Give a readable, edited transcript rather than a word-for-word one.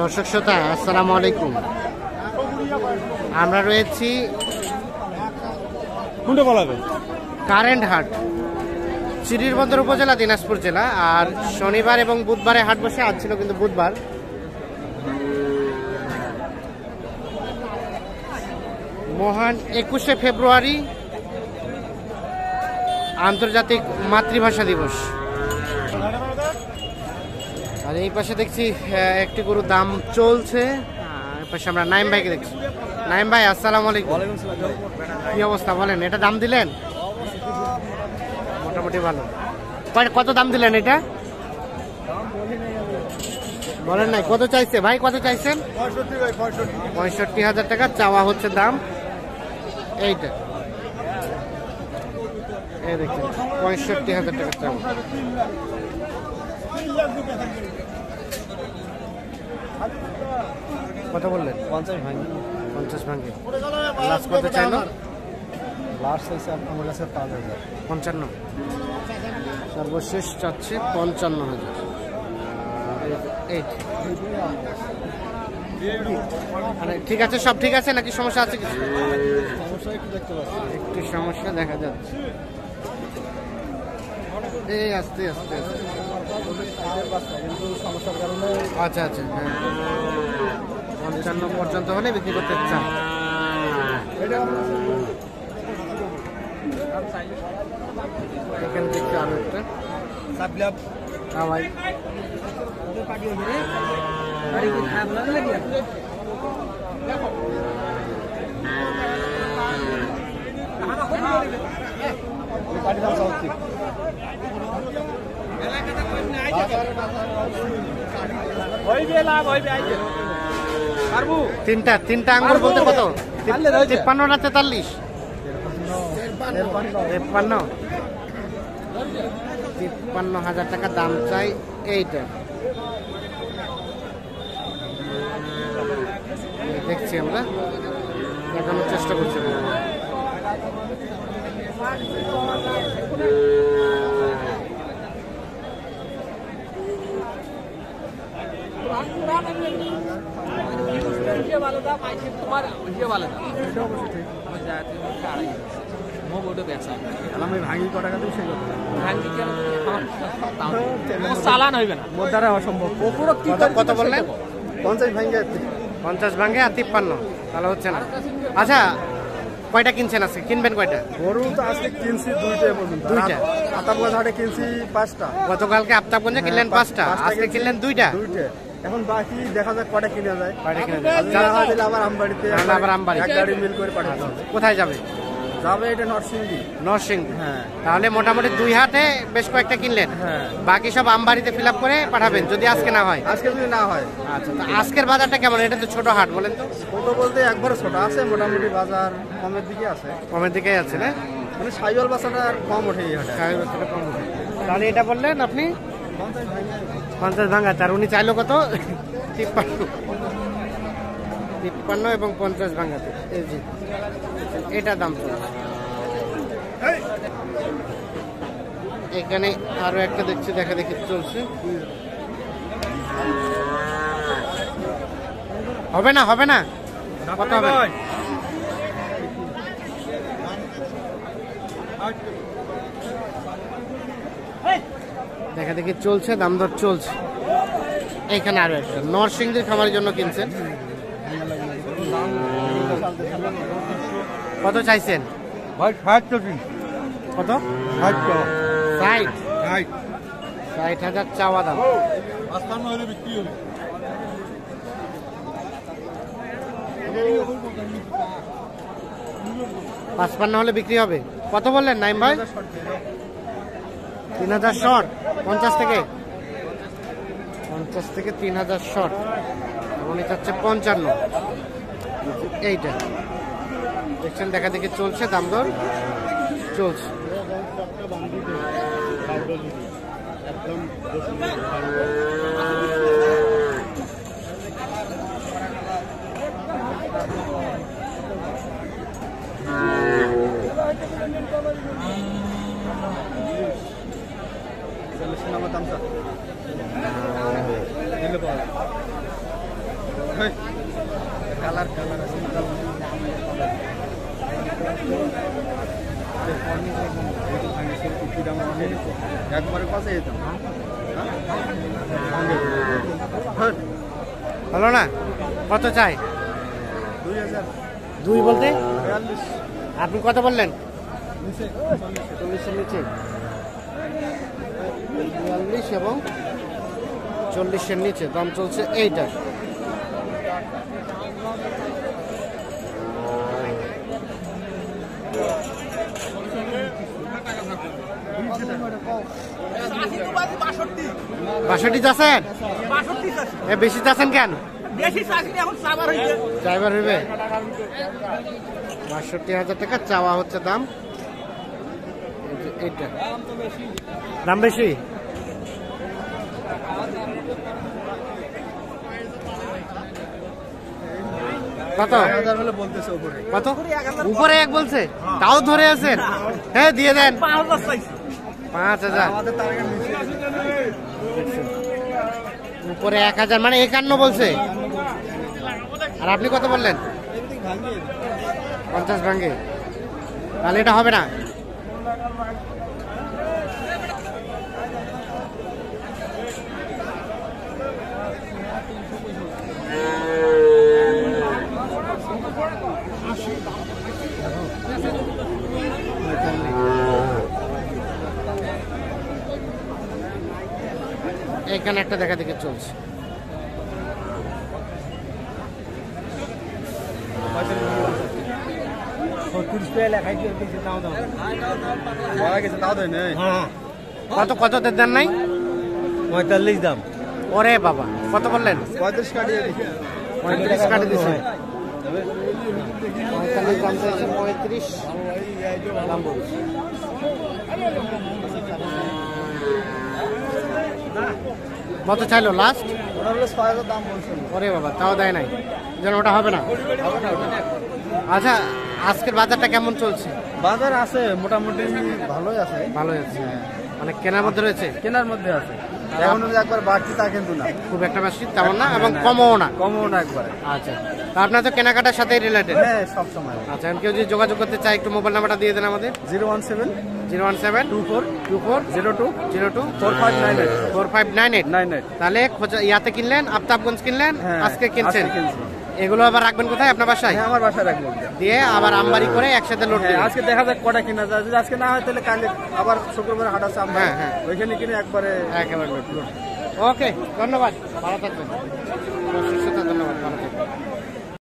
দর্শক শ্রোতা আসসালামু আলাইকুম। আমরা রয়েছি কারেন্ট হাট, চিরিরবন্দর উপজেলা, দিনাজপুর জেলা। আর শনিবার এবং বুধবারে হাট বসে। আজ ছিল কিন্তু বুধবার। মহান 21শে ফেব্রুয়ারি আন্তর্জাতিক মাতৃভাষা দিবস। আর এই পাশে দেখছি একটি গরুর দাম চলছে। এই পাশে আমরা নাইম ভাইকে দেখছি। নাইম ভাই আসসালামু আলাইকুম। কি অবস্থা বলেন? এটা দাম দিলেন? মোটামুটি ভালো। কত দাম দিলেন এটা? বলেন নাই। কত চাইছে ভাই? কত চাইছেন? 65,000 টাকা চাওয়া হচ্ছে দাম। এইটা এই দেখছেন 65,000 টাকা চাওয়া। কত বললেন? 50 ভাঙে। 50 ভাঙে। লাস্ট কত চাইলো? লাস্ট চাইছে আমার কাছে 5,000। 55। সর্বশেষ চাচ্ছে 55,000। ঠিক আছে, সব ঠিক আছে নাকি সমস্যা আছে? কিছু সমস্যা একটু দেখতে পাচ্ছি, একটু সমস্যা দেখা যাচ্ছে। এই আস্তে আস্তে সমস্যার কারণে। আচ্ছা আচ্ছা, হ্যাঁ 55 পর্যন্ত হলে বিক্রি করতে চান। এখানে দেখছি আরো একটা তিনটা আঙ্গুর বলতে কত? 53 না 43? 53,000 টাকা দাম চাই এইটা। দেখছি আমরা, দেখানোর চেষ্টা করছি। কত বললেন? 50 ভাঙে আর 53, তাহলে হচ্ছে না। আচ্ছা, কয়টা কিনছেন? আছে কিনবেন কয়টা? গরু তো আজকে কিনছি দুইটা। আতাবগঞ্জ হাটে কিনছি 5টা। গতকালকে আফতাবগঞ্জে কিনলেন 5টা, আজকে কিনলেন দুইটা। এখন বাকি দেখা যাক কয়টা কিনা যায়। আবার আমবাড়িতে এক গাড়ি মিল করে পাঠাতে হবে। কোথায় যাবে? যাবে এটা নরসিংদী। হ্যাঁ, তাহলে মোটামুটি 2 হাটে বেশ কয়েকটা কিনলেন। বাকি সব আমবাড়িতে ফিল আপ করে পাঠাবেন যদি আজকে না হয়। আজকে যদি না হয়। আচ্ছা, আজকের বাজারটা কেমন? এটা তো ছোট হাট, বলেন তো। ছোট বলতে একবারে ছোট আছে, মোটামুটি বাজার কমের দিকে আছে। কমের দিকেই আছে না? মানে সাইওয়াল বাজারটা আর কম ওঠে এই হাটে। সাইওয়াল বাজারটা কম ওঠে। তাহলে এটা বললেন আপনি 50 ভাঙা। তার উনি চাইলো কত? 53 এবং 50 ভাঙাতে। এই জি, এটা দাম চলছে। এখানে আরো একটা দেখছি, দেখা দেখি চলছে। হবে না, হবে না, কত হবে? দেখা দেখি চলছে, দাম দর চলছে। এখানে আরো একটা নরসিংদীর খামারের জন্য কিনছেন। কত চাইছেন? কত? 60,000 চাওয়া দাম। 55 হলে বিক্রি হবে। কত বললেন নাইম ভাই? 3,000 শর্ট। 50 থেকে 3,000 শর্ট। উনি চাচ্ছে 55। এইটা দেখছেন, দেখা দেখি চলছে, দাম দর চলছে। কালার কালার আছে একবারে কাছে যেতাম হলো না? কত চাই? 2000 2 বলতে 42 আপনি কত বললেন? নিচে 40-এর নিচে 42 এবং 40-এর নিচে দাম চলছে এইটা। বাষট্টি চাচ্ছেন? বেশি চাচ্ছেন কেন? ড্রাইভার হইবে 62,000 টাকা চাওয়া হচ্ছে দাম। এইটা দাম বেশি। কত বলতেছে উপরে কত? উপরে 1 বলছে, তাও ধরে আছেন? হ্যাঁ দিয়ে দেন 5,000। আমাদের তার আগে নিচে উপরে 1,000 মানে 51 বলছে। আর আপনি কত বললেন? 50 ভাঙ্গে। তাহলে এটা হবে না। এখানে একটা দেখা দেখে চলছে। কত কত দেন নাই? 45 দাম। ওরে বাবা, কত বললেন? 35 কাটিয়ে দিছি। 35 কাটি দিছে। 45 দাম চাইছে, 35 দাম বলছে। কত চাইলো লাস্ট? ওটা হলো 6000 দাম বলছিল। ওরে বাবা, তাও দেয় নাই, যেন ওটা হবে না। আচ্ছা, আজকের বাজারটা কেমন চলছে? বাজার আছে মোটামুটি ভালোই আছে। ভালোই আছে, মানে কেনার মধ্যে রয়েছে, কেনার মধ্যে আছে। এখন একবার বাড়তি তা কিন্তু না, খুব একটা বেশি তেমন না এবং কমও না। কমও না একবারে। আচ্ছা, তা আপনার তো কেনাকাটার সাথে রিলেটেড? হ্যাঁ, সব সময়। আচ্ছা, কেউ যদি যোগাযোগ করতে চায় একটু মোবাইল নাম্বারটা দিয়ে দেন আমাদের। 017 24 02 02 4598 4598। তাহলে ইয়াতে কিনলেন, আফতাবগঞ্জ কিনলেন, আজকে কিনছেন। এগুলো আবার রাখবেন কোথায়? আপনার বাসায়? হ্যাঁ, আমার বাসায় রাখবো। দিয়ে আবার আমবাড়ি করে একসাথে লোড দিবেন। আজকে দেখা যাক কটা কিনা যায়, যদি আজকে না হয় তাহলে কালকে আবার শুক্রবার হাট আছে আমরা। হ্যাঁ, ওইখানে কিনে একবারে একেবারে লোড। ওকে, ধন্যবাদ, ভালো থাকবেন।